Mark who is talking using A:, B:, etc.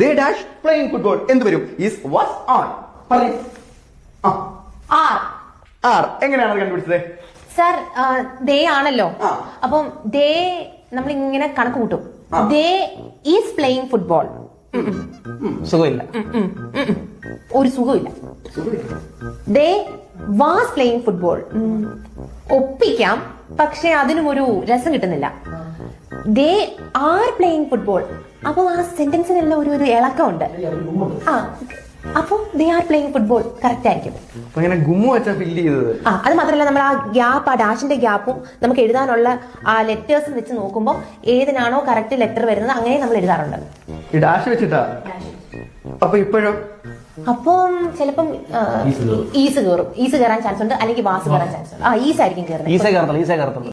A: They dash playing football. എന്ത് വരും? Is was on. പറയ്. R. എങ്ങനെയാണ് കണ്ടുപിടിച്ചത്?
B: സർ ദേ ആണല്ലോ, അപ്പം ദേ നമ്മൾ ഇങ്ങനെ കണക്ക് കൂട്ടും. ദേ ഈസ് പ്ലേയിങ് ഫുട്ബോൾ.
A: സുഖമില്ല,
B: ഒരു സുഖമില്ല. ദേ വാസ് പ്ലേയിങ് ഫുട്ബോൾ ഒപ്പിക്കാം, പക്ഷെ അതിനും ഒരു രസം കിട്ടുന്നില്ല. ദേ ആർ പ്ലേയിങ് ഫുട്ബോൾ, അപ്പൊ ആ സെന്റൻസിനെല്ലാം ഒരു ഇളക്കമുണ്ട്. അപ്പൊ they are playing football correct ആയിരിക്കും.
A: ഗുമ്മു വെച്ചാ ഫില്ല് ചെയ്തത്.
B: അത് മാത്രമല്ല, നമ്മൾ ആ ഗ്യാപ്പ്, ആ ഡാഷിന്റെ ഗ്യാപ്പും നമുക്ക് എഴുതാനുള്ള ആ ലെറ്റേഴ്സ് വെച്ച് നോക്കുമ്പോൾ ഏതിനാണോ കറക്റ്റ് ലെറ്റർ വരുന്നത് അങ്ങനെ നമ്മൾ എഴുതാറുണ്ട്.
A: ഈ ഡാഷ് വെച്ചിട്ടാ. അപ്പൊ ഇപ്പോഴോ?
B: അപ്പം ചിലപ്പം ഈസ് കയറും, ഈസ് കയറാൻ ചാൻസ് ഉണ്ട്, അല്ലെങ്കിൽ വാസ് കയറാൻ ചാൻസ് ഉണ്ട്. ഈസ് ആയിരിക്കും കയറുന്നത്.